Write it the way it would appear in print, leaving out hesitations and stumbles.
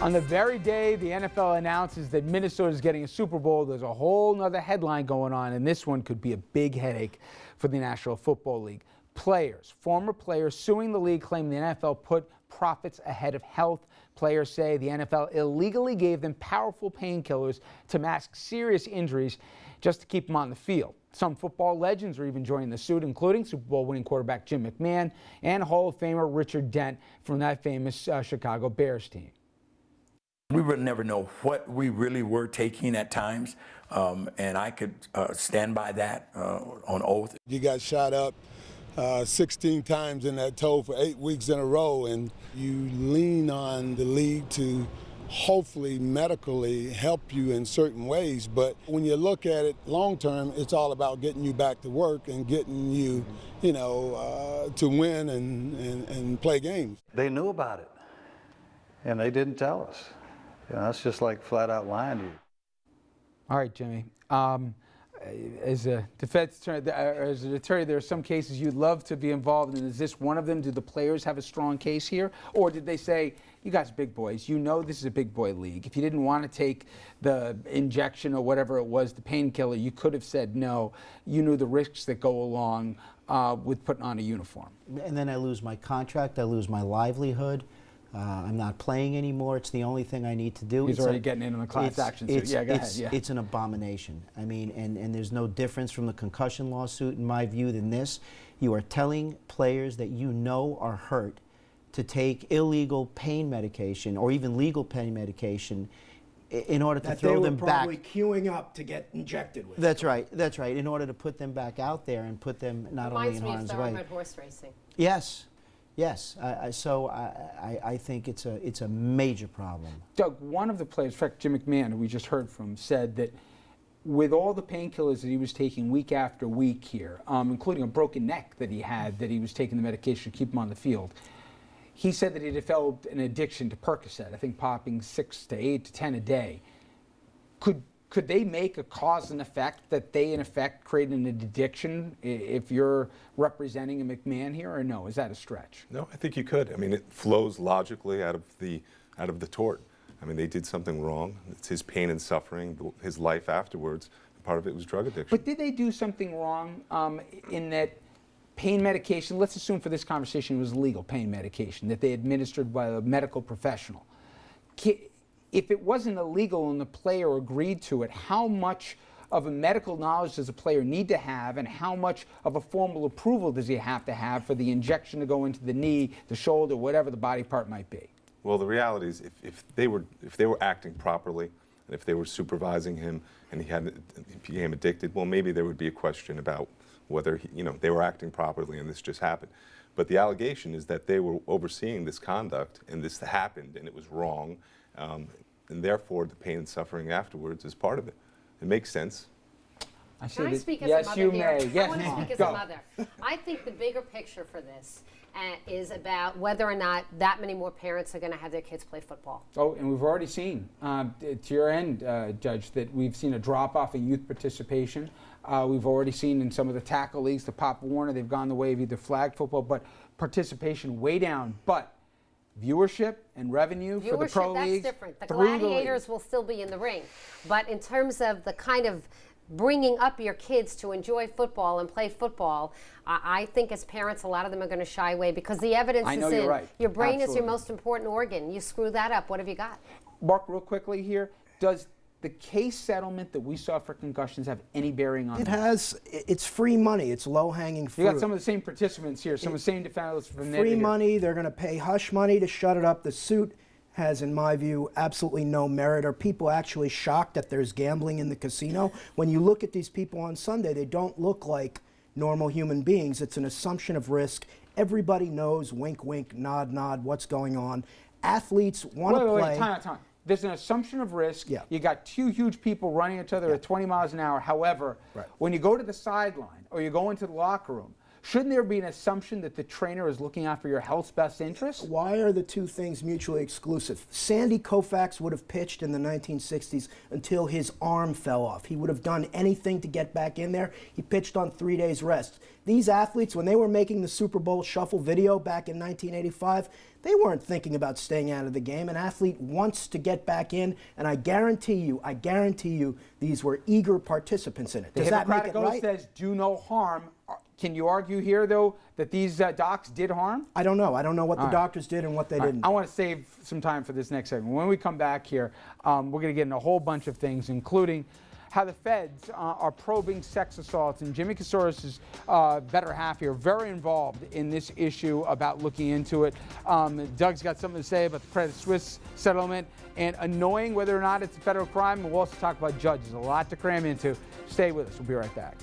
On the very day the NFL announces that Minnesota is getting a Super Bowl, there's a whole nother headline going on, and this one could be a big headache for the National Football League. Players, former players suing the league, claim the NFL put profits ahead of health. Players say the NFL illegally gave them powerful painkillers to mask serious injuries just to keep them on the field. Some football legends are even joining the suit, including Super Bowl winning quarterback Jim McMahon and Hall of Famer Richard Dent from that famous Chicago Bears team. We would never know what we really were taking at times, and I could stand by that on oath. You got shot up 16 times in that toe for 8 weeks in a row, and you lean on the league to hopefully medically help you in certain ways. But when you look at it long term, it's all about getting you back to work and getting you, to win and play games. They knew about it, and they didn't tell us. That's just like flat out lying to you. All right, Jimmy. As a defense attorney, as an attorney, there are some cases you'd love to be involved in. Is this one of them? Do the players have a strong case here? Or did they say, you guys are big boys, you know this is a big boy league. If you didn't want to take the injection or whatever it was, the painkiller, you could have said no. You knew the risks that go along with putting on a uniform. And then I lose my contract, I lose my livelihood. I'm not playing anymore. It's the only thing I need to do. He's already getting in on the class action suit. Yeah, go ahead. Yeah. It's an abomination. I mean, and there's no difference from the concussion lawsuit, in my view, than this. You are telling players that you know are hurt to take illegal pain medication or even legal pain medication in order to throw them back. Probably queuing up to get injected with. That's right. That's right. In order to put them back out there and put them not only in harm's way. Reminds me of thoroughbred horse racing. Yes. Yes, so I think it's a major problem. Doug, one of the players, in fact, Jim McMahon, who we just heard from, said that with all the painkillers that he was taking week after week here, including a broken neck that he had, that he was taking the medication to keep him on the field, he said that he developed an addiction to Percocet, I think popping 6 to 8 to 10 a day. Could they make a cause and effect that they, in effect, create an addiction if you're representing a McMahon here, or no? Is that a stretch? No, I think you could. I mean, it flows logically out of the tort. I mean, they did something wrong. It's his pain and suffering, his life afterwards. Part of it was drug addiction. But did they do something wrong in that pain medication, let's assume for this conversation it was legal pain medication that they administered by a medical professional. If it wasn't illegal and the player agreed to it, how much of a medical knowledge does a player need to have, and how much of a formal approval does he have to have for the injection to go into the knee, the shoulder, whatever the body part might be? Well, the reality is if they were acting properly, and if they were supervising him and he became addicted, well, maybe there would be a question about whether they were acting properly and this just happened. But the allegation is that they were overseeing this conduct and this happened and it was wrong. And therefore, the pain and suffering afterwards is part of it. It makes sense. Can I speak as yes, a mother you here? may. Yes, I want to speak as a mother. I think the bigger picture for this is about whether or not that many more parents are going to have their kids play football. Oh, and we've already seen, to your end, Judge, that we've seen a drop-off in youth participation. We've already seen in some of the tackle leagues, the Pop Warner, they've gone the way of either flag football, but participation way down. But viewership and revenue for the pro leagues. That's different. The gladiators will still be in the ring. But in terms of the kind of bringing up your kids to enjoy football and play football, I think as parents, a lot of them are going to shy away because the evidence is in. Right. Your brain Absolutely. is your most important organ. You screw that up, what have you got? Mark, real quickly here, does the case settlement that we saw for concussions have any bearing on It that? has. It's free money. It's low-hanging fruit. You got some of the same participants here, some of the same defendants from free money. They're going to pay hush money to shut it up. The suit has, in my view, absolutely no merit. Are people actually shocked that there's gambling in the casino? When you look at these people on Sunday, they don't look like normal human beings. It's an assumption of risk. Everybody knows, wink, wink, nod, nod, what's going on. Athletes want to play. Wait, time. There's an assumption of risk. Yeah. You got two huge people running each other at 20 miles an hour. However, when you go to the sideline or you go into the locker room, shouldn't there be an assumption that the trainer is looking out for your health's best interest? Why are the two things mutually exclusive? Sandy Koufax would have pitched in the 1960s until his arm fell off. He would have done anything to get back in there. He pitched on 3 days rest. These athletes, when they were making the Super Bowl shuffle video back in 1985, they weren't thinking about staying out of the game. An athlete wants to get back in, and I guarantee you, these were eager participants in it. The Does that make Hippocratic it Oath right? says do no harm. Can you argue here, though, that these docs did harm? I don't know. I don't know what the right. doctors did and what they didn't. I want to save some time for this next segment. When we come back here, we're going to get into a whole bunch of things, including how the feds are probing sex assaults. And Jimmy Kasouras' better half here, very involved in this issue about looking into it. Doug's got something to say about the Credit Suisse settlement and annoying whether or not it's a federal crime. And we'll also talk about judges. A lot to cram into. Stay with us. We'll be right back.